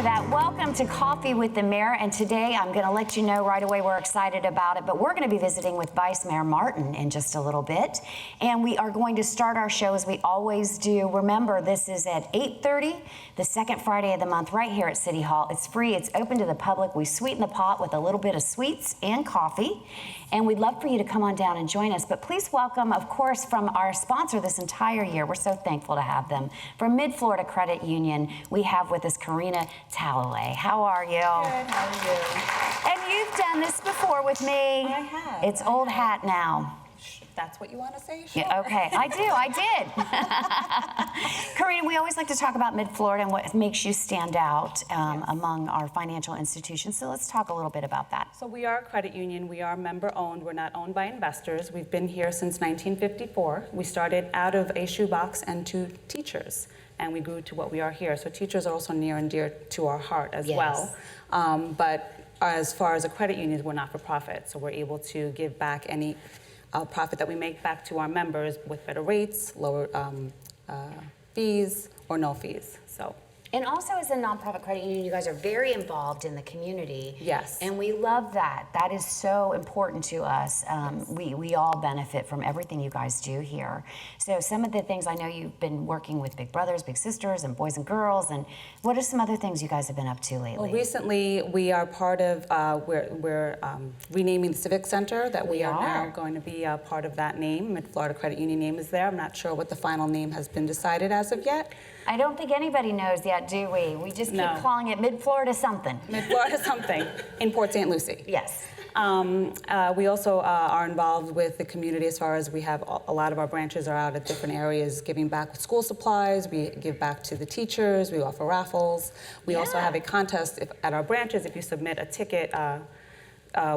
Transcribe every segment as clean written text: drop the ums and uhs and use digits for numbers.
that. Welcome to Coffee with the Mayor, and today I'm going to let you know right away we're excited about it, but we're going to be visiting with Vice Mayor Martin in just a little bit, and we are going to start our show as we always do. Remember, this is at 8:30, the second Friday of the month, right here at City Hall. It's free. It's open to the public. We sweeten the pot with a little bit of sweets and coffee, and we'd love for you to come on down and join us. But please welcome, of course, from our sponsor this entire year. We're so thankful to have them. From Mid-Florida Credit Union, we have with us Karina Talloway. How are you? Good, how are you? And you've done this before with me. I have. It's old hat now. That's what you want to say? Sure. Yeah, okay, I did. Karina, we always like to talk about Mid-Florida and what makes you stand out among our financial institutions. So let's talk a little bit about that. So we are a credit union. We are member-owned. We're not owned by investors. We've been here since 1954. We started out of a shoebox and two teachers, and we grew to what we are here. So teachers are also near and dear to our heart as well. But as far as a credit union, we're not for profit. So we're able to give back any profit that we make back to our members with better rates, lower fees, or no fees. So. And also as a nonprofit credit union, you guys are very involved in the community. Yes. And we love that. That is so important to us. We all benefit from everything you guys do here. So some of the things, I know you've been working with Big Brothers, Big Sisters, and Boys and Girls, and what are some other things you guys have been up to lately? Well, recently we are part of, we're renaming the Civic Center, that we are now going to be part of that name. Mid-Florida Credit Union name is there. I'm not sure what the final name has been decided as of yet. I don't think anybody knows yet, do we? We just keep calling it Mid-Florida something. Mid-Florida something in Port St. Lucie. Yes. We also are involved with the community as far as we have a lot of our branches are out at different areas giving back with school supplies. We give back to the teachers. We offer raffles. We also have a contest at our branches. If you submit a ticket,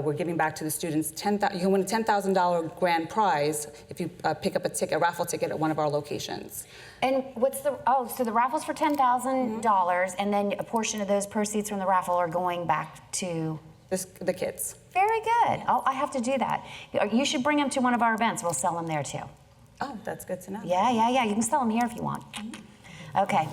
we're giving back to the students. You can win a $10,000 grand prize if you pick up a raffle ticket at one of our locations. And what's so the raffle's for $10,000, and then a portion of those proceeds from the raffle are going back to the kids. Very good. Oh, I have to do that. You should bring them to one of our events. We'll sell them there too. Oh, that's good to know. Yeah. You can sell them here if you want. Okay.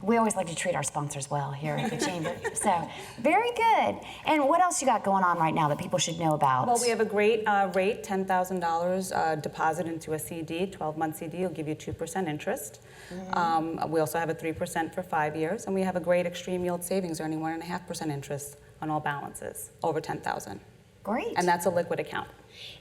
We always like to treat our sponsors well here at the Chamber. So, very good. And what else you got going on right now that people should know about? Well, we have a great rate, $10,000 deposit into a CD, 12-month CD will give you 2% interest. We also have a 3% for 5 years, and we have a great extreme yield savings earning 1.5% interest on all balances over $10,000. Great. And that's a liquid account.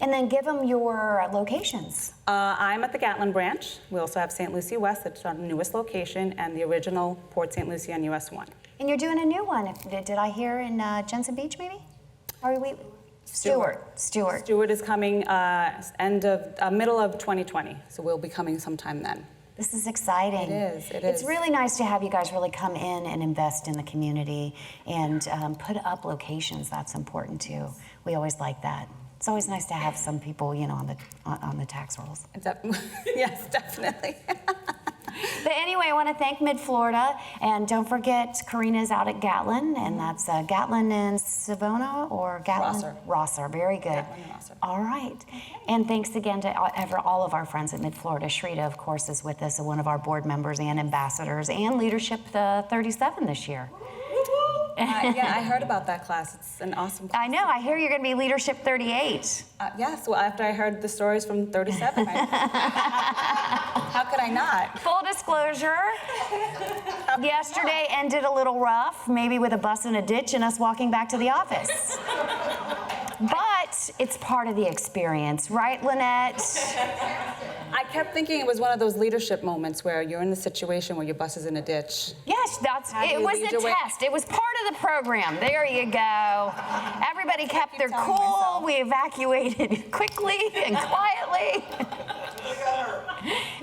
And then give them your locations. I'm at the Gatlin branch. We also have St. Lucie West, that's our newest location, and the original Port St. Lucie on US 1. And you're doing a new one, did I hear, in Jensen Beach, maybe? Or we? Stewart is coming middle of 2020, so we'll be coming sometime then. This is exciting. It is. It's really nice to have you guys really come in and invest in the community and put up locations. That's important too. We always like that. It's always nice to have some people, on the tax rolls. Yes, definitely. But anyway, I want to thank Mid-Florida, and don't forget Karina's out at Gatlin, and that's Gatlin and Savona, or Gatlin? Rosser. Very good. Gatlin and Rosser. All right. And thanks again to all of our friends at Mid-Florida. Shrita, of course, is with us, one of our board members and ambassadors, and Leadership 37 this year. Yeah, I heard about that class. It's an awesome class. I know. I hear you're going to be Leadership 38. Yes. Well, after I heard the stories from 37, how could I not? Full disclosure, yesterday ended a little rough, maybe with a bus in a ditch and us walking back to the office. But it's part of the experience, right, Lynette? I kept thinking it was one of those leadership moments where you're in the situation where your bus is in a ditch. Yes, it was a test. It was part of the program. There you go. Everybody kept their cool. We evacuated quickly and quietly.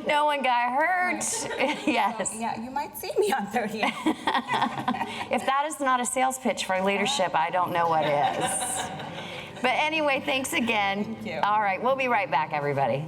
No one got hurt. Yes. Yeah, you might see me on 38. If that is not a sales pitch for leadership, I don't know what is. But anyway, thanks again. Thank you. All right, we'll be right back, everybody.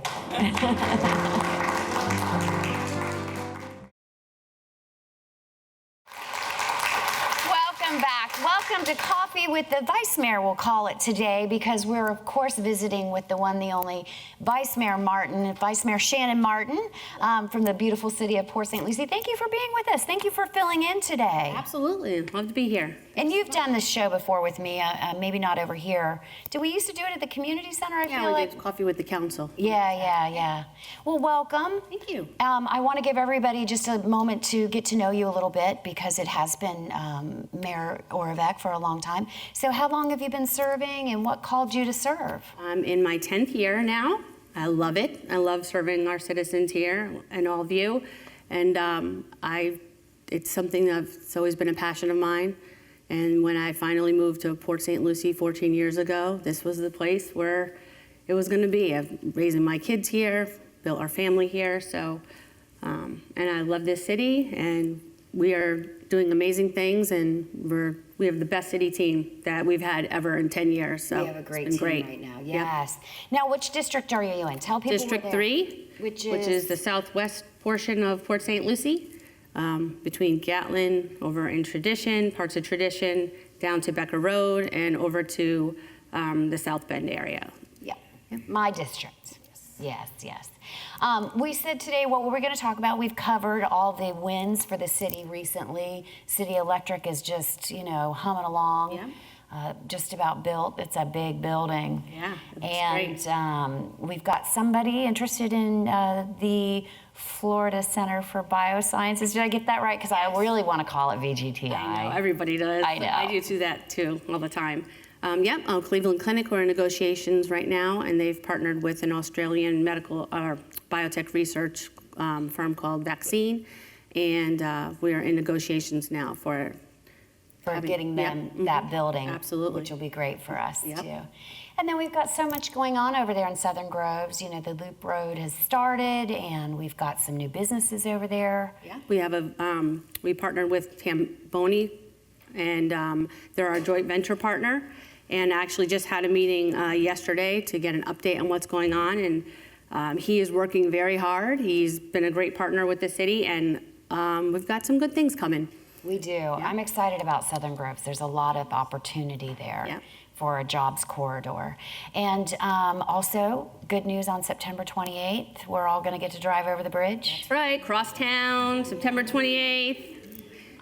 Welcome back. Welcome to Coffee Coffee with the Vice Mayor, we'll call it today, because we're, of course, visiting with the one, the only Vice Mayor Martin, Vice Mayor Shannon Martin, from the beautiful city of Port St. Lucie. Thank you for being with us. Thank you for filling in today. Absolutely. Love to be here. And you've done this show before with me, maybe not over here. Did we used to do it at the community center? I feel We like. did Coffee with the Council. Yeah. Well, welcome. Thank you. I want to give everybody just a moment to get to know you a little bit, because it has been Mayor Oravec for a long time. So how long have you been serving, and what called you to serve? I'm in my 10th year now. I love it. I love serving our citizens here and all of you. And it's something that's always been a passion of mine. And when I finally moved to Port St. Lucie 14 years ago, this was the place where it was going to be. I'm raising my kids here, built our family here. So, and I love this city, and we are doing amazing things, and we have the best city team that we've had ever in 10 years. So We have a great it's been team great. right now. Yep. Yes. Now, which district are you in? Tell people. District we're there. 3, Which which is is the southwest portion of Port St. Lucie, between Gatlin, over in Tradition, parts of Tradition, down to Becker Road, and over to the South Bend area. Yeah, my district. Yes. We said today what we're going to talk about. We've covered all the wins for the city recently. City Electric is just, humming along. Yeah. Just about built. It's a big building. Yeah, it's And we've got somebody interested in the Florida Center for Biosciences. Did I get that right? Because I really want to call it VGTI. I know, everybody does. I know. I do that too, all the time. Cleveland Clinic, we're in negotiations right now, and they've partnered with an Australian medical biotech research firm called Vaccine, and we are in negotiations now for getting them Yep, that building. Absolutely. Which will be great for us Yep. too. And then we've got so much going on over there in Southern Groves. The Loop Road has started, and we've got some new businesses over there. Yeah, we have we partnered with Tamboni, and they're our joint venture partner. And actually just had a meeting yesterday to get an update on what's going on. And he is working very hard. He's been a great partner with the city, and we've got some good things coming. We do. I'm excited about Southern Groves. There's a lot of opportunity there. Yeah. For a jobs corridor. And also, good news on September 28th, we're all going to get to drive over the bridge. That's right, crosstown, September 28th.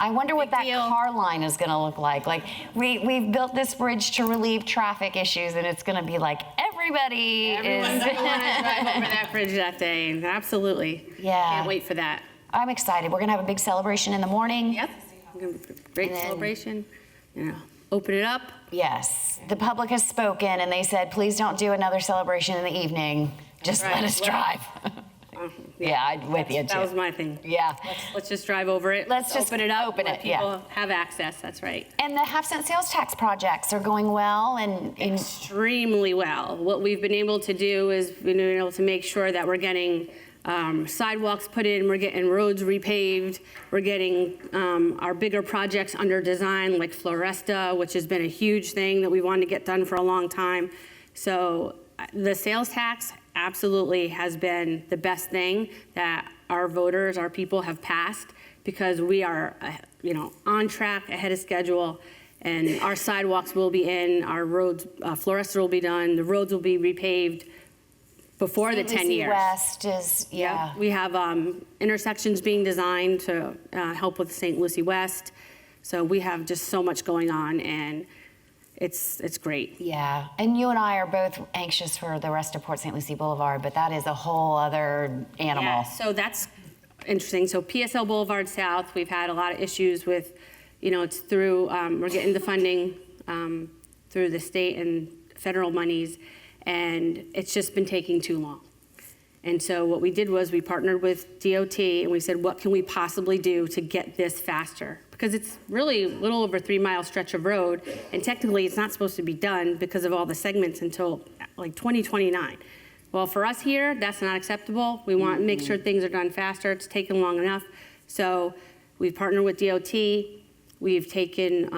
I wonder what that deal. car line is going to look like. Like, we've built this bridge to relieve traffic issues, and it's going to be like everybody Everyone's is. gonna wanna drive over that bridge that day. Absolutely. Yeah. Can't wait for that. I'm excited. We're going to have a big celebration in the morning. Yep. Great And then- celebration. Open it up. Yes. The public has spoken, and they said, please don't do another celebration in the evening. Just Right. let us drive. Yeah, I'm with you too. That was my thing. Yeah. Let's just drive over it. Let's just open it up. open let it, yeah. People have access. That's right. And the half-cent sales tax projects are going well, and Extremely well. What we've been able to do is been able to make sure that we're getting sidewalks put in, we're getting roads repaved, we're getting our bigger projects under design like Floresta, which has been a huge thing that we wanted to get done for a long time. So the sales tax absolutely has been the best thing that our voters, our people have passed, because we are, on track, ahead of schedule, and our sidewalks will be in, our roads, Floresta will be done, the roads will be repaved before the 10 Lucie years. West is, yeah. We have intersections being designed to help with St. Lucie West. So we have just so much going on, and it's great. Yeah, and you and I are both anxious for the rest of Port St. Lucie Boulevard, but that is a whole other animal. Yeah, so that's interesting. So PSL Boulevard South, we've had a lot of issues with, it's through, we're getting the funding through the state and federal monies, and it's just been taking too long. And so what we did was we partnered with DOT, and we said, what can we possibly do to get this faster? Because it's really a little over 3 mile stretch of road, and technically it's not supposed to be done because of all the segments until like 2029. Well, for us here, that's not acceptable. We want to make sure things are done faster. It's taken long enough. So we've partnered with DOT. We've taken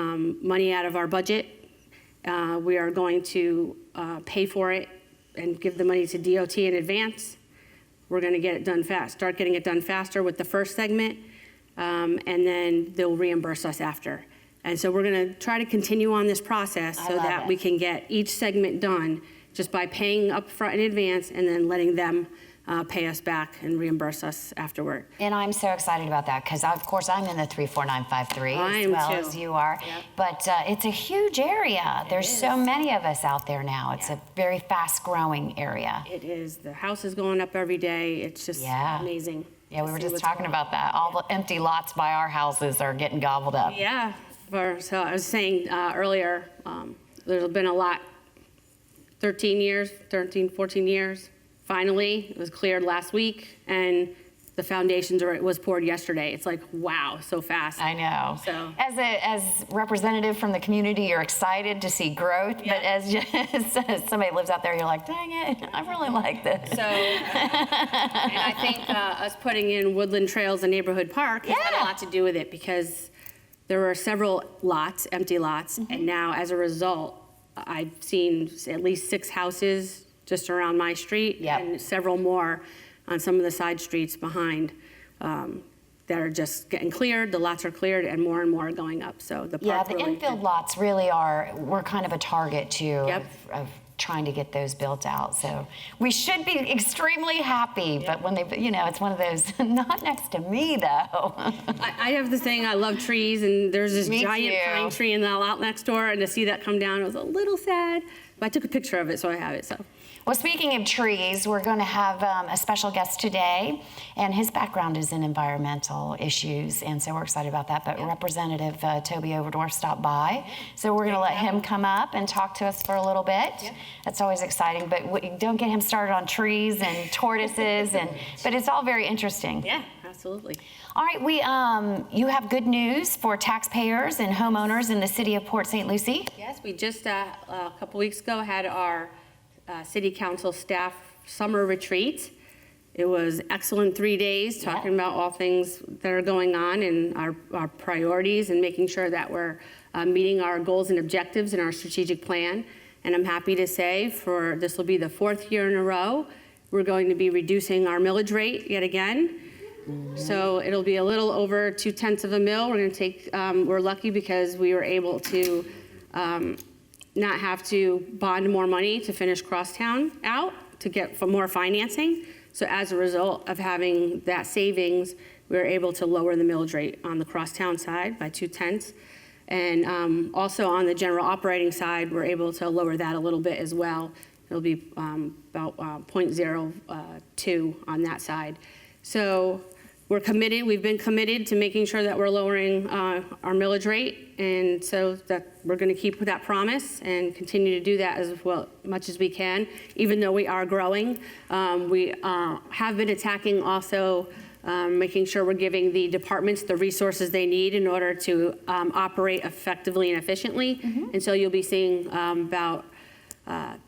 money out of our budget. We are going to pay for it and give the money to DOT in advance. We're going to get it done fast, start getting it done faster with the first segment, and then they'll reimburse us after. And so we're going to try to continue on this process so love that it. we can get each segment done just by paying up front in advance and then letting them pay us back and reimburse us afterward. And I'm so excited about that because, of course, I'm in the 34953 I as am well too. as you are. Yep. But it's a huge area. There's so is. many of us out there now. It's a very fast-growing area. It is. The house is going up every day. It's just Yeah. amazing. Yeah, we to were see just what's talking going on. about that. All the empty lots by our houses are getting gobbled up. Yeah. So I was saying earlier, there's been a lot, 13, 14 years. Finally, it was cleared last week, and the foundations was poured yesterday. It's like, wow, so fast. I know. So- As representative from the community, you're excited to see growth, but as somebody lives out there, you're like, dang it, I really like this. So, and I think us putting in Woodland Trails and Neighborhood Park has had Yeah. a lot to do with it, because there were several lots, empty lots, and now as a result, I've seen at least 6 houses just around my street, Yep. and several more on some of the side streets behind that are just getting cleared. The lots are cleared, and more are going up. So the Yeah, park the really infill lots really we're kind of a target too Yep. of trying to get those built out. So we should be extremely happy, but when it's one of those, not next to me though. I have this thing, I love trees, and there's this Me giant too. pine tree in the lot next door, and to see that come down, it was a little sad. But I took a picture of it, so I have it. So Well, speaking of trees, we're going to have a special guest today, and his background is in environmental issues, and so we're excited about that. But Representative Toby Overdorf stopped by, so we're going to let him come up and talk to us for a little bit. That's always exciting, but don't get him started on trees and tortoises, but it's all very interesting. yeah, absolutely. All right, you have good news for taxpayers and homeowners in the city of Port St. Lucie. Yes, we just a couple weeks ago had our city council staff summer retreat. It was excellent 3 days, talking about all things that are going on and our priorities, and making sure that we're meeting our goals and objectives in our strategic plan. And I'm happy to say this will be the 4th year in a row, we're going to be reducing our millage rate yet again. So it'll be a little over 0.2 of a mil. We're going to take, we're lucky because we were able to not have to bond more money to finish Crosstown out to get more financing. So as a result of having that savings, we were able to lower the millage rate on the Crosstown side by 0.2. And also on the general operating side, we're able to lower that a little bit as well. It'll be about 0.02 on that side. So we're committed, we've been committed to making sure that we're lowering our millage rate, and so that we're going to keep that promise and continue to do that as well, much as we can, even though we are growing. We have been attacking also making sure we're giving the departments the resources they need in order to operate effectively and efficiently. And so you'll be seeing about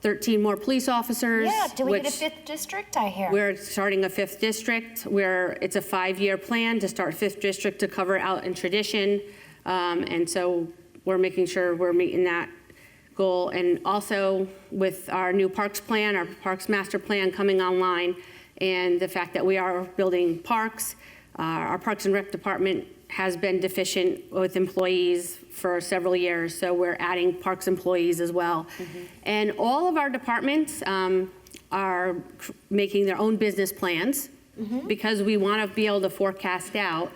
13 more police officers. Yeah, do we get a which 5th district, I hear? We're starting a 5th district where it's a 5-year plan to start 5th district to cover out in tradition. And so we're making sure we're meeting that goal. And also with our new parks plan, our parks master plan coming online, and the fact that we are building parks, our Parks and Rec department has been deficient with employees for several years, so we're adding parks employees as well. And all of our departments are making their own business plans because we want to be able to forecast out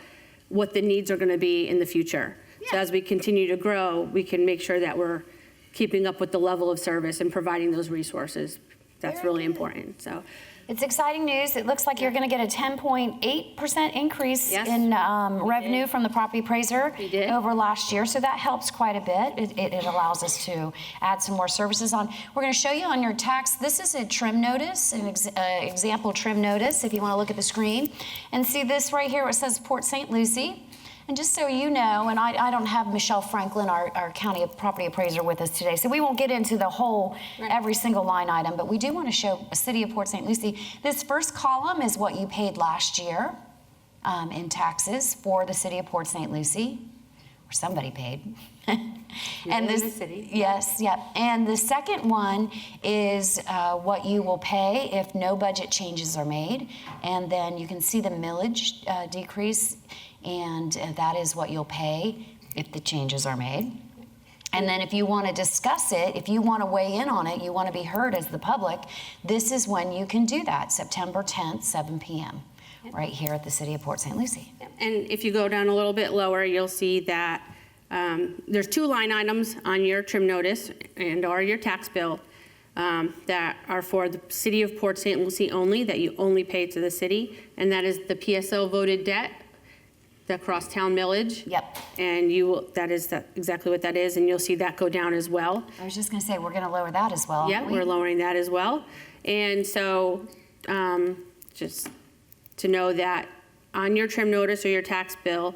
what the needs are going to be in the future. So as we continue to grow, we can make sure that we're keeping up with the level of service and providing those resources. That's really important. So It's exciting news. It looks like you're going to get a 10.8% increase Yes, in revenue from the property appraiser We did. over last year, so that helps quite a bit. It allows us to add some more services on. We're going to show you on your tax. This is a trim notice, an example trim notice, if you want to look at the screen. And see this right here where it says Port St. Lucie. And just so you know, and I don't have Michelle Franklin, our county property appraiser, with us today, so we won't get into the whole, every single line item, but we do want to show a city of Port St. Lucie. This first column is what you paid last year in taxes for the city of Port St. Lucie, or somebody paid. And live this, in the city. yes, yeah. And the second one is what you will pay if no budget changes are made, and then you can see the millage decrease. And that is what you'll pay if the changes are made. And then if you want to discuss it, if you want to weigh in on it, you want to be heard as the public, this is when you can do that, September 10th, 7 p.m., right here at the City of Port St. Lucie. And if you go down a little bit lower, you'll see that there's 2 line items on your trim notice and or your tax bill that are for the City of Port St. Lucie only, that you only pay to the city, and that is the PSL voted debt, the crosstown millage. Yep. And that is exactly what that is, and you'll see that go down as well. I was just going to say, we're going to lower that as well. Yeah, aren't we? we're lowering that as well. And so just to know that on your trim notice or your tax bill,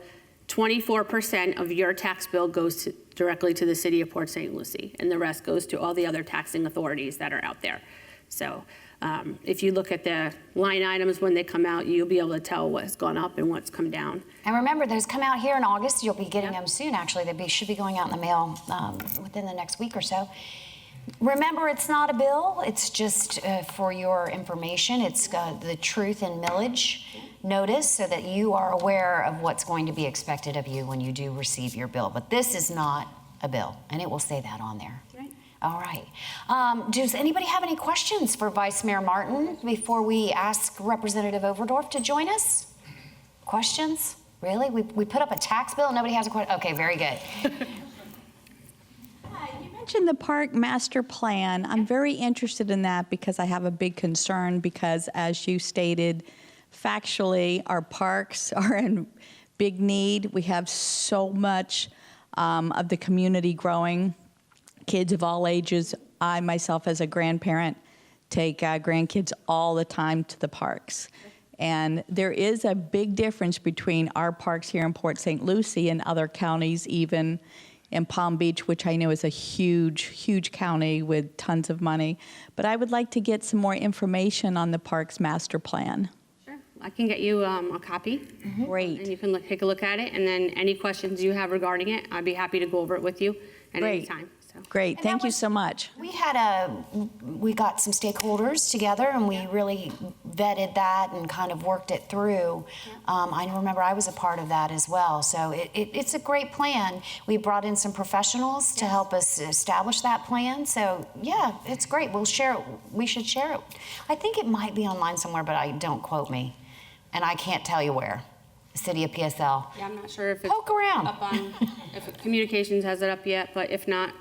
24% of your tax bill goes directly to the City of Port St. Lucie, and the rest goes to all the other taxing authorities that are out there. So if you look at the line items when they come out, you'll be able to tell what's gone up and what's come down. And remember, those come out here in August. You'll be getting them soon, actually. They should be going out in the mail within the next week or so. Remember, it's not a bill. It's just for your information. It's the truth and millage notice so that you are aware of what's going to be expected of you when you do receive your bill. But this is not a bill, and it will say that on there. Right. All right. Does anybody have any questions for Vice Mayor Martin before we ask Representative Overdorf to join us? Questions? Really? We put up a tax bill and nobody has a question? Okay, very good. You mentioned the park master plan. I'm very interested in that because I have a big concern because, as you stated, factually, our parks are in big need. We have so much of the community growing. Kids of all ages. I myself, as a grandparent, take grandkids all the time to the parks. And there is a big difference between our parks here in Port St. Lucie and other counties, even in Palm Beach, which I know is a huge, huge county with tons of money. But I would like to get some more information on the parks master plan. Sure. I can get you a copy. Great. And you can take a look at it, and then any questions you have regarding it, I'd be happy to go over it with you at any Great. time. So. Great. And Thank that you was- so much. We got some stakeholders together and we really vetted that and kind of worked it through. I remember I was a part of that as well. So it's a great plan. We brought in some professionals to help us establish that plan. So yeah, it's great. We'll share it. We should share it. I think it might be online somewhere, but don't quote me. And I can't tell you where. City of PSL. Yeah, I'm not sure if it's Poke around. up on, if Communications has it up yet, but if not,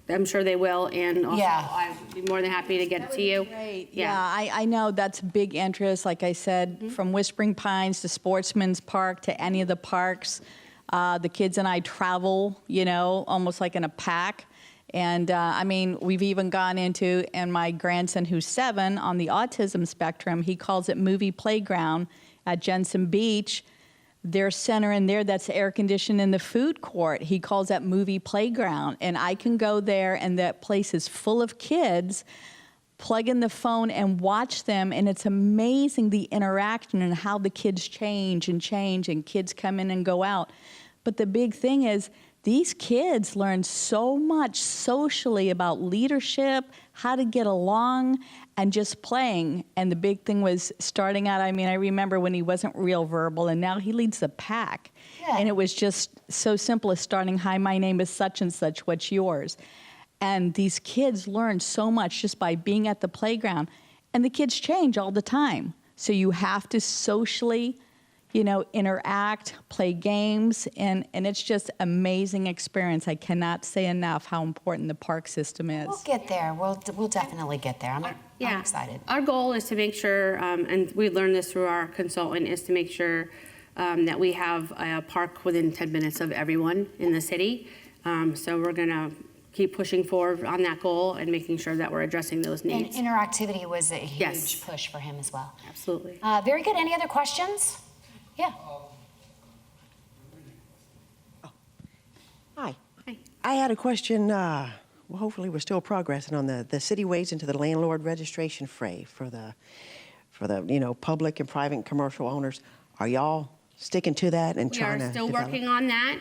I'm sure they will, and also Yeah. I'd be more than happy to get it to you. Great. Yeah, I know that's big interest. Like I said, from Whispering Pines to Sportsman's Park to any of the parks, the kids and I travel, almost like in a pack. And I mean, we've even gone into, and my grandson, who's 7, on the autism spectrum, he calls it Movie Playground at Jensen Beach. Their center in there that's air conditioned in the food court. He calls that Movie Playground. And I can go there and that place is full of kids, plug in the phone and watch them. And it's amazing the interaction and how the kids change and kids come in and go out. But the big thing is these kids learn so much socially about leadership, how to get along, and just playing. And the big thing was starting out, I remember when he wasn't real verbal, and now he leads the pack. Yeah. And it was just so simple as starting, hi, my name is such and such, what's yours? And these kids learn so much just by being at the playground. And the kids change all the time. So you have to socially, interact, play games, and it's just amazing experience. I cannot say enough how important the park system is. We'll get there. We'll definitely get there. I'm excited. Our goal is to make sure, and we learned this through our consultant, is to make sure that we have a park within 10 minutes of everyone in the city. So we're going to keep pushing forward on that goal and making sure that we're addressing those And needs. interactivity was a huge Yes. push for him as well. Absolutely. Very good. Any other questions? Yeah. Hi. Hi. I had a question. Well, hopefully we're still progressing on the city weighs into the landlord registration fray for the public and private and commercial owners. Are y'all sticking to that and We trying are to still develop? working on that.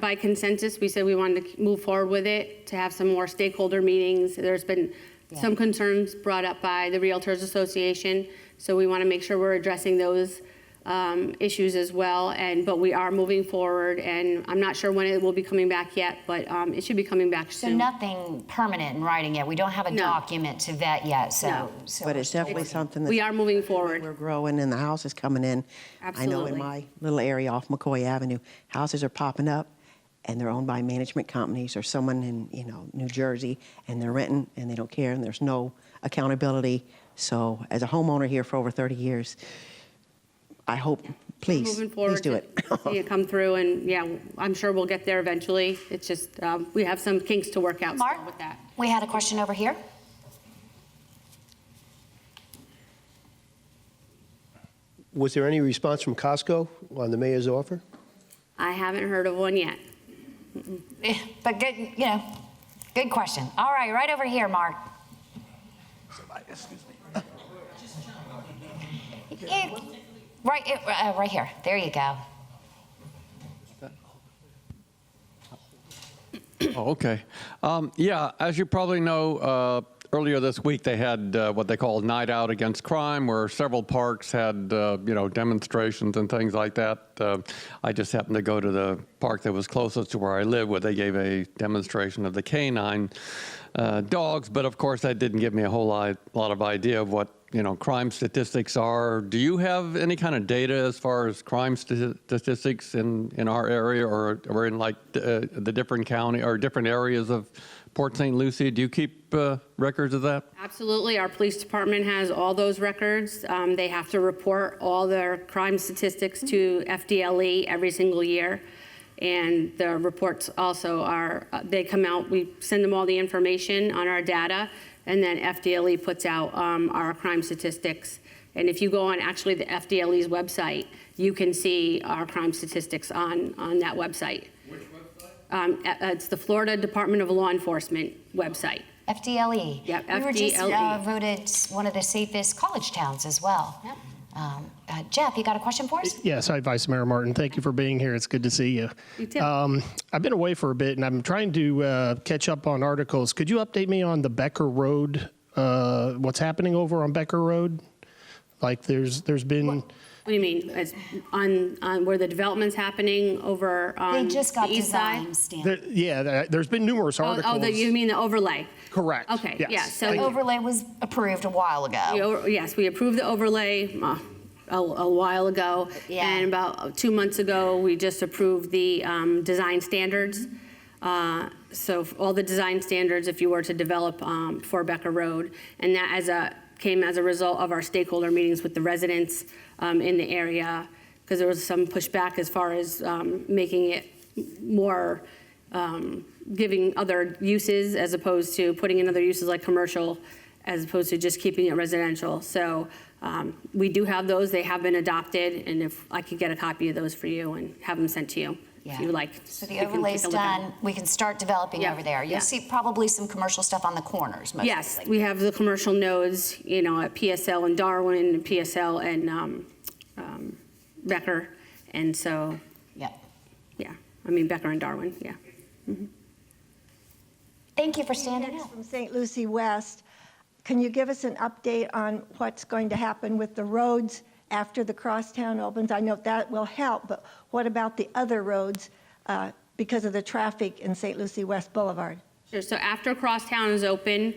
By consensus, we said we wanted to move forward with it, to have some more stakeholder meetings. There's been some concerns brought up by the Realtors Association, so we want to make sure we're addressing those issues as well, but we are moving forward, and I'm not sure when it will be coming back yet, but it should be coming back So soon. nothing permanent in writing yet. We don't have a No. document to vet yet, so. No. so But we're it's still definitely waiting. something that We are moving forward. we're growing and the houses coming in. I know in Absolutely. my little area off McCoy Avenue, houses are popping up and they're owned by management companies or someone in, New Jersey, and they're renting and they don't care and there's no accountability. So as a homeowner here for over 30 years, I hope, please, Moving forward please do to it. see it come through, and yeah, I'm sure we'll get there eventually. It's just, we have some kinks to work out Mark, still with that. we had a question over here. Was there any response from Costco on the mayor's offer? I haven't heard of one yet. But good, good question. All right, right over here, Mark. Right here. There you go. Oh, okay. Yeah, as you probably know, earlier this week they had what they call Night Out Against Crime, where several parks had, demonstrations and things like that. I just happened to go to the park that was closest to where I live, where they gave a demonstration of the canine dogs. But of course, that didn't give me a whole lot of idea of what crime statistics are. Do you have any kind of data as far as crime statistics in our area or in like the different county or different areas of Port St. Lucie? Do you keep records of that? Absolutely. Our police department has all those records. They have to report all their crime statistics to FDLE every single year. And the reports also they come out, we send them all the information on our data, and then FDLE puts out our crime statistics. And if you go on actually the FDLE's website, you can see our crime statistics on that website. Which website? It's the Florida Department of Law Enforcement website. FDLE. Yep, We were just FDLE. voted one of the safest college towns as well. Yep. Jeff, you got a question for us? Yes, hi, Vice Mayor Martin. Thank you for being here. It's good to see you. You too. I've been away for a bit, and I'm trying to catch up on articles. Could you update me on the Becker Road, what's happening over on Becker Road? Like, there's been... What do you mean? As on where the development's happening over They on just got the east side? design standard. there's been numerous articles. You mean the overlay? Correct. Okay, Yes. yeah, so- The overlay was approved a while ago. Yes, we approved the overlay a while ago. Yeah. And about 2 months ago, we just approved the design standards. So all the design standards, if you were to develop for Becker Road, and that came as a result of our stakeholder meetings with the residents in the area, because there was some pushback as far as making it more, giving other uses as opposed to putting in other uses like commercial, as opposed to just keeping it residential. So we do have those. They have been adopted, and if I could get a copy of those for you and have them sent to you, if you would like. So We the can overlay's take a look at done. We can start developing Yeah, over there. You'll yeah. see probably some commercial stuff on the corners, most Yes, likely. we have the commercial nodes, at PSL and Darwin, and PSL and Becker, and so, Yep. yeah, Becker and Darwin, yeah. Thank you for standing up. From St. Lucie West. Can you give us an update on what's going to happen with the roads after the crosstown opens? I know that will help, but what about the other roads because of the traffic in St. Lucie West Boulevard? Sure, so after Crosstown is open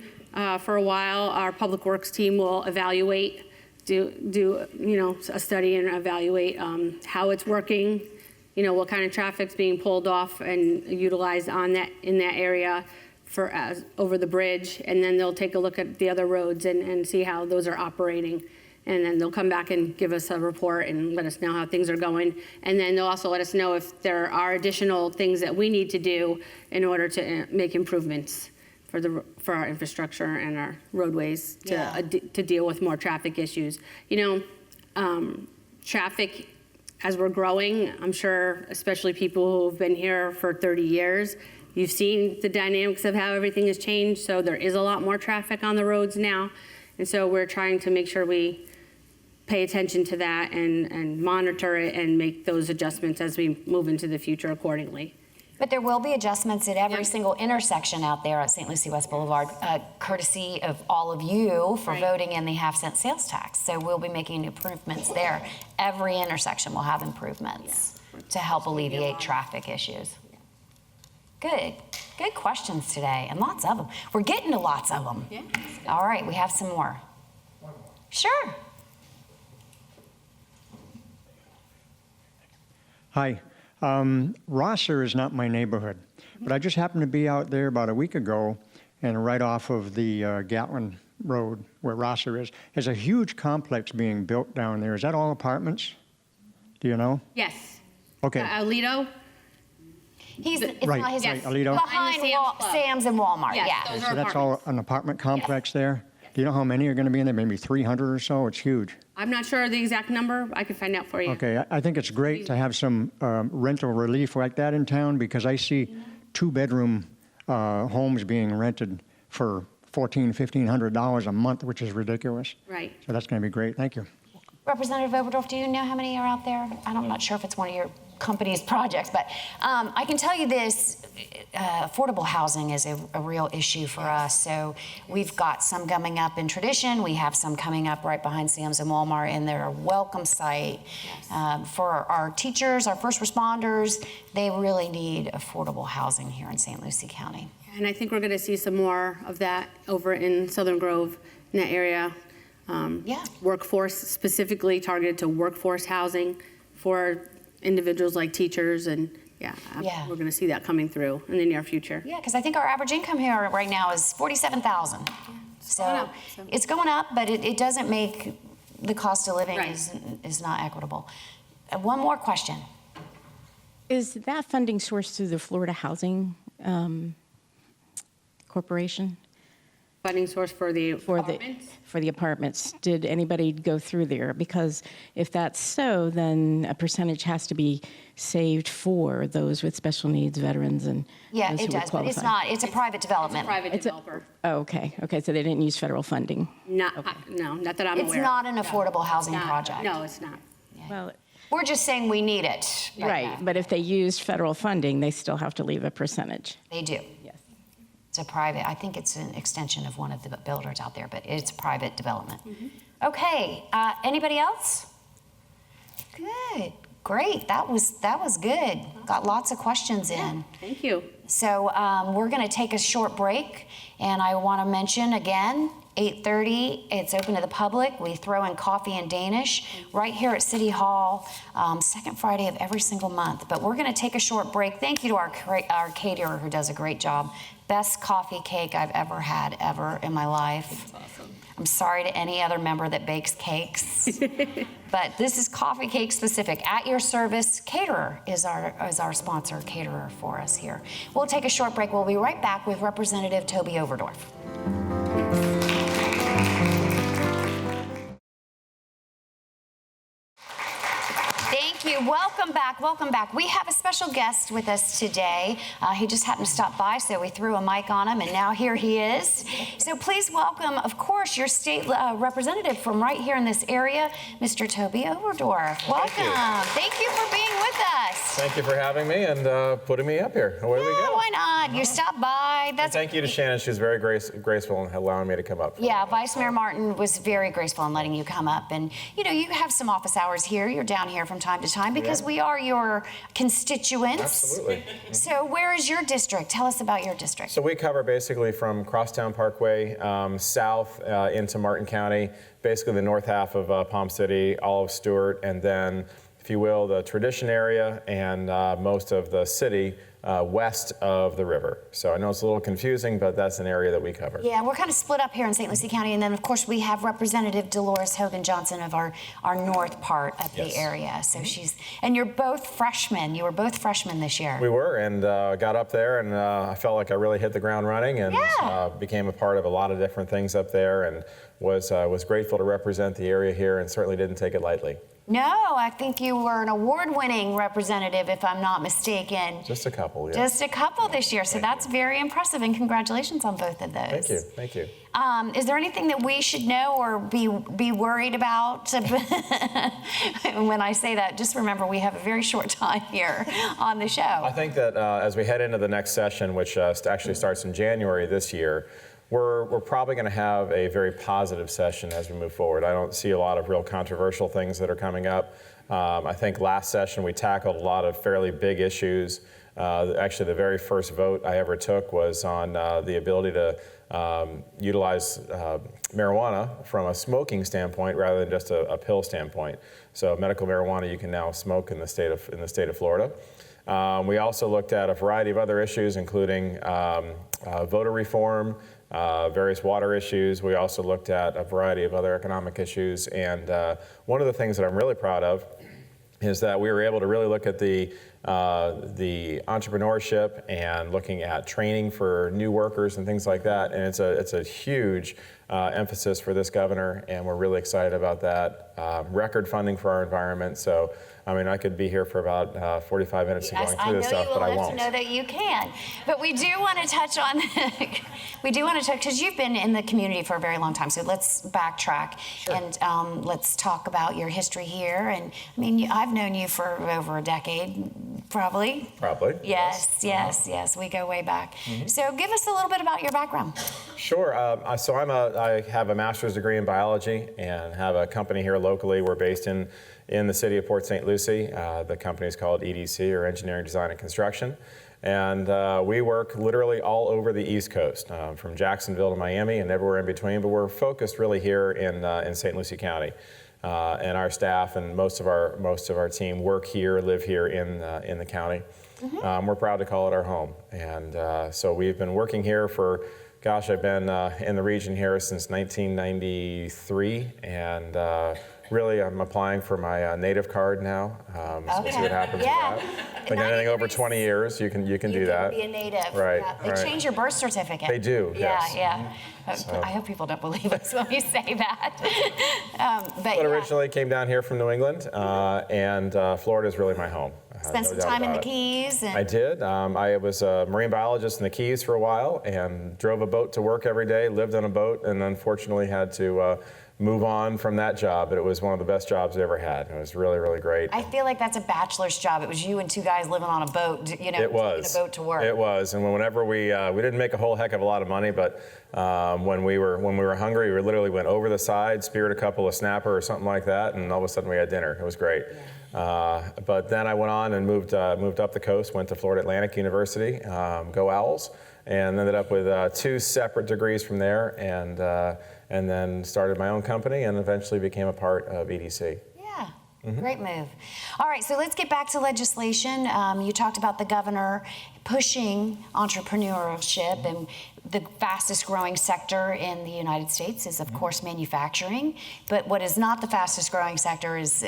for a while, our Public Works team will evaluate, do a study and evaluate how it's working, what kind of traffic's being pulled off and utilized in that area over the bridge, and then they'll take a look at the other roads and see how those are operating. And then they'll come back and give us a report and let us know how things are going. And then they'll also let us know if there are additional things that we need to do in order to make improvements for our infrastructure and our roadways to deal with more traffic issues. Traffic, as we're growing, I'm sure, especially people who've been here for 30 years, you've seen the dynamics of how everything has changed. So there is a lot more traffic on the roads now. And so we're trying to make sure we pay attention to that and monitor it and make those adjustments as we move into the future accordingly. But there will be adjustments at every Yep. single intersection out there at St. Lucie West Boulevard, courtesy of all of you for Right. voting in the half-cent sales tax. So we'll be making improvements there. Every intersection will have improvements to help alleviate traffic issues. Good. Good questions today, and lots of them. We're getting to lots of them. Yeah. All right, we have some more. Sure. Hi. Rosser is not my neighborhood, but I just happened to be out there about a week ago, and right off of the Gatlin Road where Rosser is, there's a huge complex being built down there. Is that all apartments? Do you know? Yes. Okay. Alito? It's Right, not his. right, Alito. Behind Behind the Sam's Club. Sam's and Walmart, Yes, yeah. those So are that's all apartments. an apartment complex there? Do you know how many are going to be in there? Maybe 300 or so? It's huge. I'm not sure the exact number. I can find out for you. Okay, I think it's great to have some rental relief like that in town because I see two-bedroom homes being rented for $1,400, $1,500 a month, which is ridiculous. Right. So that's going to be great. Thank you. Representative Oberdorf, do you know how many are out there? I'm not sure if it's one of your company's projects, but I can tell you this, affordable housing is a real issue for us. So we've got some coming up in Tradition. We have some coming up right behind Sam's and Walmart, and they're a welcome site for our teachers, our first responders. They really need affordable housing here in St. Lucie County. And I think we're going to see some more of that over in Southern Grove, in that area. Yeah. Workforce, specifically targeted to workforce housing for individuals like teachers, and Yeah. we're going to see that coming through in the near future. Yeah, because I think our average income here right now is $47,000. So going up, so. it's going up, but it doesn't make the cost of living Right. is not equitable. One more question. Is that funding sourced through the Florida Housing Corporation Funding source for the apartments? for the apartments? Did anybody go through there? Because if that's so, then a percentage has to be saved for those with special needs, veterans, and Yeah, those it who would does, but it's qualify. not. It's a private development. Private It's a- developer. Oh, okay. Okay, so they didn't use federal funding. Not, no, not that I'm aware It's of. not an affordable housing Not- project. No, it's not. Well, We're just saying we need it. right, but if they used federal funding, they still have to leave a percentage. They do. Yes. It's a private, I think it's an extension of one of the builders out there, but it's private development. Okay, anybody else? Good, great, that was good. Got lots of questions in. Thank you. So we're gonna take a short break, and I wanna mention again, 8:30, it's open to the public. We throw in coffee and Danish right here at City Hall, second Friday of every single month. But we're gonna take a short break. Thank you to our caterer who does a great job. Best coffee cake I've ever had in my life. I'm sorry to any other member that bakes cakes, but this is coffee cake specific. At your service, caterer is our sponsor, caterer for us here. We'll take a short break. We'll be right back with Representative Toby Overdorf. Thank you. Welcome back. Welcome back. We have a special guest with us today. He just happened to stop by, so we threw a mic on him, and now here he is. So please welcome, of course, your state representative from right here in this area, Mr. Toby Overdorf. Welcome. Thank you for being with us. Thank you for having me and putting me up here. Away we Yeah, go. why not? You stopped by. That's Thank you to Shannon. She was very graceful in allowing me to come up. Yeah, Vice Mayor Martin was very graceful in letting you come up. And, you know, you have some office hours here. You're down here from time to time because we are your constituents. Absolutely. So where is your district? Tell us about your district. So we cover basically from Crosstown Parkway south into Martin County, basically the north half of Palm City, all of Stewart, and then, if you will, the Tradition area and most of the city west of the river. So I know it's a little confusing, but that's an area that we cover. Yeah, we're kind of split up here in St. Lucie County. And then, of course, we have Representative Dolores Hogan Johnson of our north part of the area. So and you're both freshmen. You were both freshmen this year. We were, and got up there, and I felt like I really hit the ground running, and became a part of a lot of different things up there, and was grateful to represent the area here, and certainly didn't take it lightly. No, I think you were an award-winning representative, if I'm not mistaken. Just a couple, yeah. Just a couple this year, so that's very impressive, and congratulations on both of those. Thank you, thank you. Is there anything that we should know or be worried about? When I say that, just remember we have a very short time here on the show. I think that as we head into the next session, which actually starts in January this year, we're probably going to have a very positive session as we move forward. I don't see a lot of real controversial things that are coming up. I think last session we tackled a lot of fairly big issues. Actually, the very first vote I ever took was on the ability to utilize marijuana from a smoking standpoint rather than just a pill standpoint. So medical marijuana you can now smoke in the state of Florida. We also looked at a variety of other issues, including voter reform, various water issues. We also looked at a variety of other economic issues. And one of the things that I'm really proud of is that we were able to really look at the entrepreneurship and looking at training for new workers and things like that. And it's a huge emphasis for this governor, and we're really excited about that. Record funding for our environment. So, I mean, I could be here for about 45 minutes going through this stuff, but I won't. I know that you can. But we do want to touch on, because you've been in the community for a very long time. So let's backtrack and let's talk about your history here. And I mean, I've known you for over a decade, probably. Probably. Yes. We go way back. So give us a little bit about your background. Sure. So I have a master's degree in biology and have a company here locally. We're based in the city of Port St. Lucie. The company is called EDC, or Engineering, Design, and Construction. And we work literally all over the East Coast, from Jacksonville to Miami and everywhere in between. But we're focused really here in St. Lucie County. And our staff and most of our team work here, live here in the county. We're proud to call it our home. And so we've been working here for, gosh, I've been in the region here since 1993, and really I'm applying for my native card now. So we'll see what happens with that. I think anything over 20 years, you can do that. You can be a native. Right. Yeah. They change your birth certificate. They do, yes. Yeah. So. I hope people don't believe us when we say that. But originally came down here from New England, and Florida is really my home. Spent some time in the Keys. I did. I was a marine biologist in the Keys for a while and drove a boat to work every day, lived on a boat, and unfortunately had to move on from that job, but it was one of the best jobs I ever had. It was really, really great. I feel like that's a bachelor's job. It was you and two guys living on a boat, taking a boat to work. It was, and whenever we didn't make a whole heck of a lot of money, but when we were hungry, we literally went over the side, speared a couple of snapper or something like that, and all of a sudden we had dinner. It was great. But then I went on and moved up the coast, went to Florida Atlantic University, go Owls, and ended up with 2 separate degrees from there, and then started my own company and eventually became a part of EDC. Yeah, great move. All right, so let's get back to legislation. You talked about the governor pushing entrepreneurship, and the fastest growing sector in the United States is, of course, manufacturing. But what is not the fastest growing sector is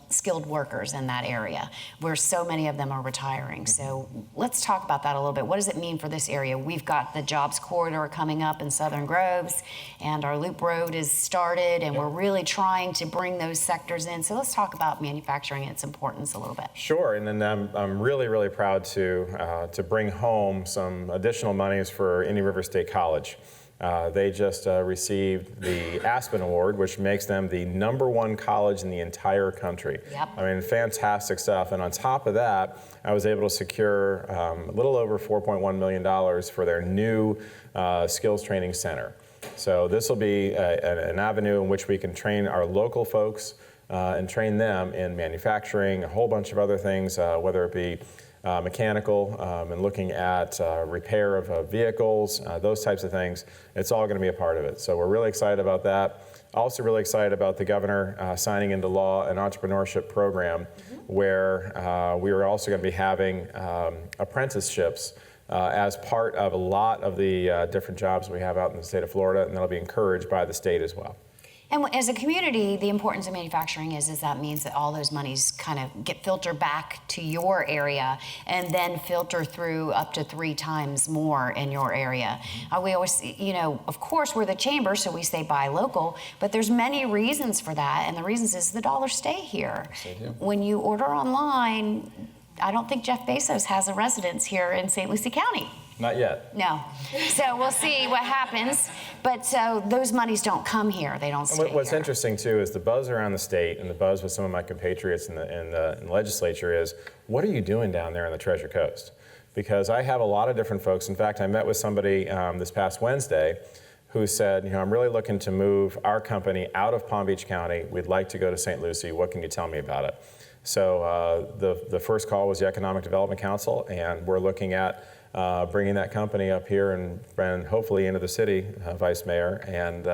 skilled workers in that area, where so many of them are retiring. So let's talk about that a little bit. What does it mean for this area? We've got the jobs corridor coming up in Southern Groves, and our Loop Road is started, and we're really trying to bring those sectors in. So let's talk about manufacturing and its importance a little bit. Sure, and then I'm really, really proud to bring home some additional monies for Indian River State College. They just received the Aspen Award, which makes them the #1 college in the entire country. Yep. I mean, fantastic stuff. And on top of that, I was able to secure a little over $4.1 million for their new skills training center. So this will be an avenue in which we can train our local folks and train them in manufacturing, a whole bunch of other things, whether it be mechanical and looking at repair of vehicles, those types of things. It's all going to be a part of it. So we're really excited about that. Also really excited about the governor signing into law an entrepreneurship program where we are also going to be having apprenticeships as part of a lot of the different jobs we have out in the state of Florida, and that'll be encouraged by the state as well. And as a community, the importance of manufacturing is that means that all those monies kind of get filtered back to your area and then filter through up to 3 times more in your area. We always, of course, we're the chamber, so we say buy local, but there's many reasons for that, and the reasons is the dollars stay here. When you order online, I don't think Jeff Bezos has a residence here in St. Lucie County. Not yet. No. So we'll see what happens. But so those monies don't come here. They don't stay What's here. interesting, too, is the buzz around the state and the buzz with some of my compatriots in the legislature is, what are you doing down there on the Treasure Coast? Because I have a lot of different folks. In fact, I met with somebody this past Wednesday who said, I'm really looking to move our company out of Palm Beach County. We'd like to go to St. Lucie. What can you tell me about it? So the first call was the Economic Development Council, and we're looking at bringing that company up here and hopefully into the city, Vice Mayor, and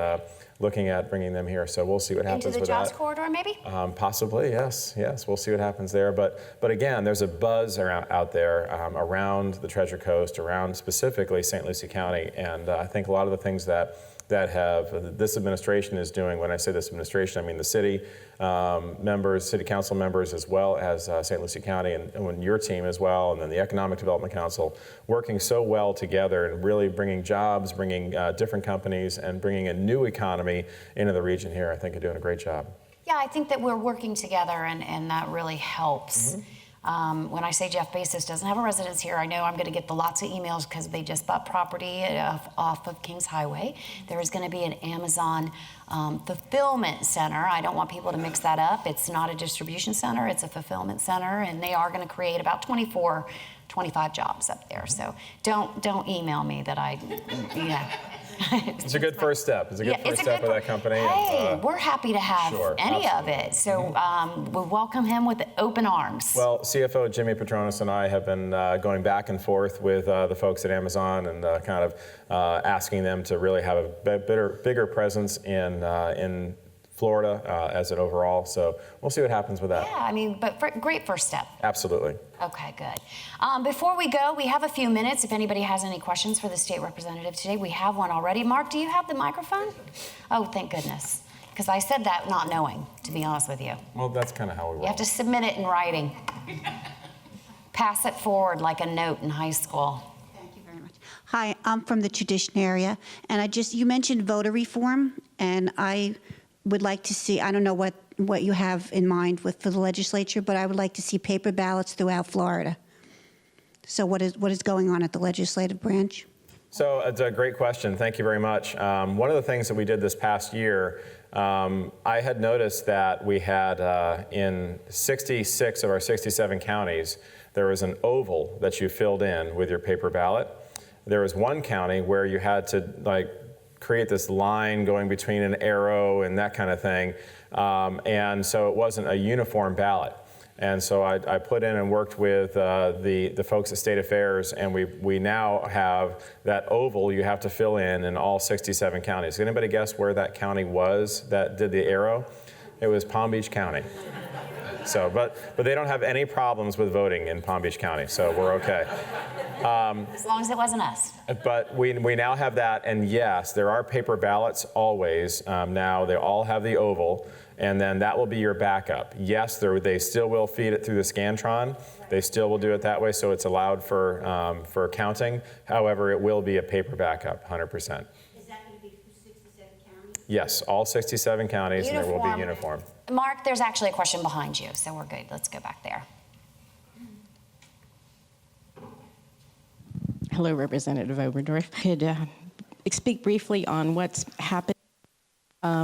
looking at bringing them here. So we'll see what happens with that. Into the jobs corridor, maybe? Possibly, yes. We'll see what happens there. But again, there's a buzz out there around the Treasure Coast, around specifically St. Lucie County, and I think a lot of the things that this administration is doing. When I say this administration, I mean the city members, city council members, as well as St. Lucie County and your team as well, and then the Economic Development Council, working so well together and really bringing jobs, bringing different companies, and bringing a new economy into the region here. I think you're doing a great job. Yeah, I think that we're working together, and that really helps. When I say Jeff Bezos doesn't have a residence here, I know I'm going to get lots of emails because they just bought property off of Kings Highway. There is going to be an Amazon fulfillment center. I don't want people to mix that up. It's not a distribution center, it's a fulfillment center, and they are going to create about 25 jobs up there. So don't email me that It's a good first step. It's a good first step of that company. Hey, we're happy to have any of it. So we welcome him with open arms. Well, CFO Jimmy Petronas and I have been going back and forth with the folks at Amazon and kind of asking them to really have a bigger presence in Florida as an overall. So we'll see what happens with that. Yeah, but great first step. Absolutely. Okay, good. Before we go, we have a few minutes. If anybody has any questions for the state representative today, we have one already. Mark, do you have the microphone? Oh, thank goodness. Because I said that not knowing, to be honest with you. Well, that's kind of how we roll. You have to submit it in writing. Pass it forward like a note in high school. Thank you very much. Hi, I'm from the Tradition area, and you mentioned voter reform, and I would like to see, I don't know what you have in mind for the legislature, but I would like to see paper ballots throughout Florida. So what is going on at the legislative branch? So it's a great question. Thank you very much. One of the things that we did this past year, I had noticed that we had in 66 of our 67 counties, there was an oval that you filled in with your paper ballot. There was one county where you had to create this line going between an arrow and that kind of thing. And so it wasn't a uniform ballot. And so I put in and worked with the folks at State Affairs, and we now have that oval you have to fill in all 67 counties. Can anybody guess where that county was that did the arrow? It was Palm Beach County. So, but they don't have any problems with voting in Palm Beach County, so we're okay. As long as it wasn't us. But we now have that, and yes, there are paper ballots always. Now they all have the oval, and then that will be your backup. Yes, they still will feed it through the Scantron. They still will do it that way, so it's allowed for counting. However, it will be a paper backup, 100%. Is that going to be for 67 counties? Yes, all 67 counties, and there will be uniform. Mark, there's actually a question behind you, so we're good. Let's go back there. Hello, Representative Oberdorf. Could speak briefly on what's happened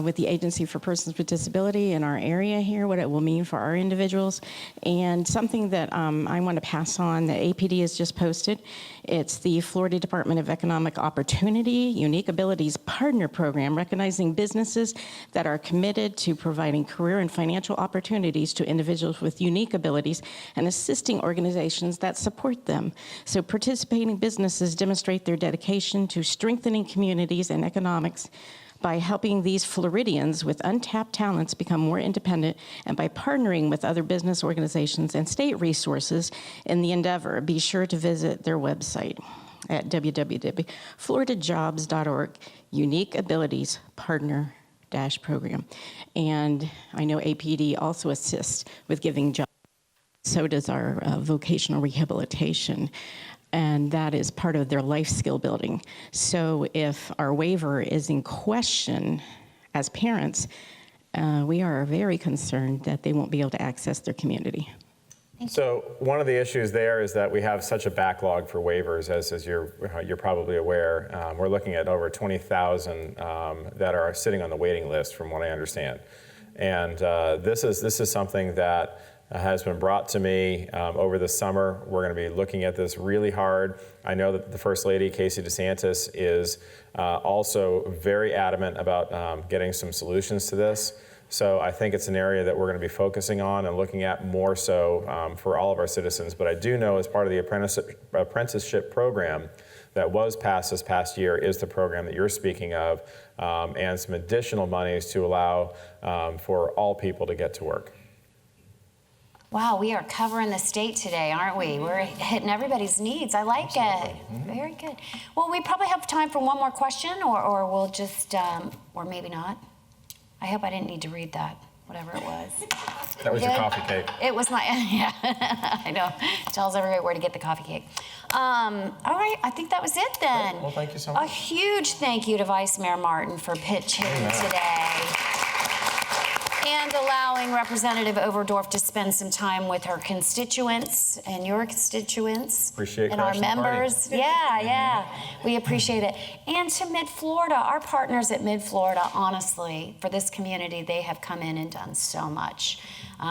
with the Agency for Persons with Disability in our area here, what it will mean for our individuals, and something that I want to pass on that APD has just posted. It's the Florida Department of Economic Opportunity Unique Abilities Partner Program, recognizing businesses that are committed to providing career and financial opportunities to individuals with unique abilities and assisting organizations that support them. So participating businesses demonstrate their dedication to strengthening communities and economics by helping these Floridians with untapped talents become more independent, and by partnering with other business organizations and state resources in the endeavor. Be sure to visit their website at www.floridajobs.org, Unique Abilities Partner DASH program. And I know APD also assists with giving jobs. So does our vocational rehabilitation. And that is part of their life skill building. So if our waiver is in question as parents, we are very concerned that they won't be able to access their community. So one of the issues there is that we have such a backlog for waivers, as you're probably aware. We're looking at over 20,000 that are sitting on the waiting list, from what I understand. And this is something that has been brought to me over the summer. We're going to be looking at this really hard. I know that the First Lady, Casey DeSantis, is also very adamant about getting some solutions to this. So I think it's an area that we're going to be focusing on and looking at more so for all of our citizens. But I do know, as part of the apprenticeship program that was passed this past year, is the program that you're speaking of, and some additional monies to allow for all people to get to work. Wow, we are covering the state today, aren't we? We're hitting everybody's needs. I like it. Very good. Well, we probably have time for one more question, or we'll just, or maybe not. I hope I didn't need to read that, whatever it was. That was your coffee cake. It was my, yeah, I know. Tells everybody where to get the coffee cake. All right, I think that was it then. Great. Well, thank you so much. A huge thank you to Vice Mayor Martin for pitching today and allowing Representative Overdorf to spend some time with her constituents and your constituents. Appreciate and our crashing the party. members. Yeah, we appreciate it. And to Mid-Florida, our partners at Mid-Florida, honestly, for this community, they have come in and done so much.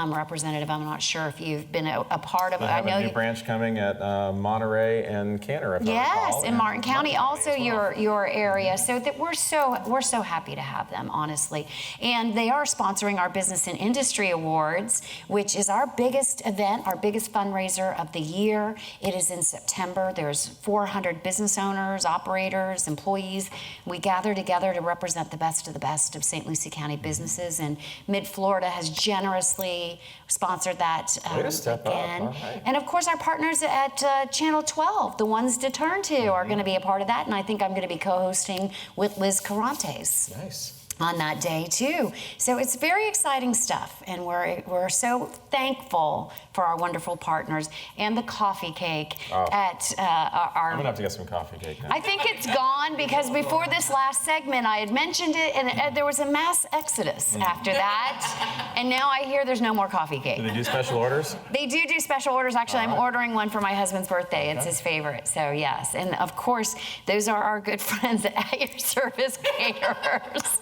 Representative, I'm not sure if you've been a part of it. They have a new branch coming at Monterey and Cantor, if I recall. Yes, in Martin County, also your area. So that we're so happy to have them, honestly. And they are sponsoring our Business and Industry Awards, which is our biggest event, our biggest fundraiser of the year. It is in September. There's 400 business owners, operators, employees. We gather together to represent the best of St. Lucie County businesses, and Mid-Florida has generously sponsored that Way to step again. up. All right. And of course, our partners at Channel 12, the ones to turn to, are going to be a part of that. And I think I'm going to be co-hosting with Liz Carantes. Nice. On that day too. So it's very exciting stuff, and we're so thankful for our wonderful partners and the coffee cake at our. I'm gonna have to get some coffee cake now. I think it's gone because before this last segment I had mentioned it, and there was a mass exodus after that, and now I hear there's no more coffee cake. Do they do special orders? They do special orders. Actually, I'm ordering one for my husband's birthday. It's his favorite. So yes, and of course those are our good friends at Your Service Caterers.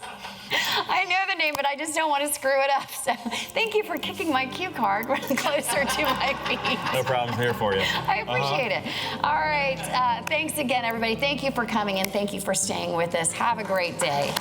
I know the name, but I just don't want to screw it up. So thank you for kicking my cue card closer to my feet. No problem, here for you. I appreciate it. All right. Thanks again, everybody. Thank you for coming, and thank you for staying with us. Have a great day.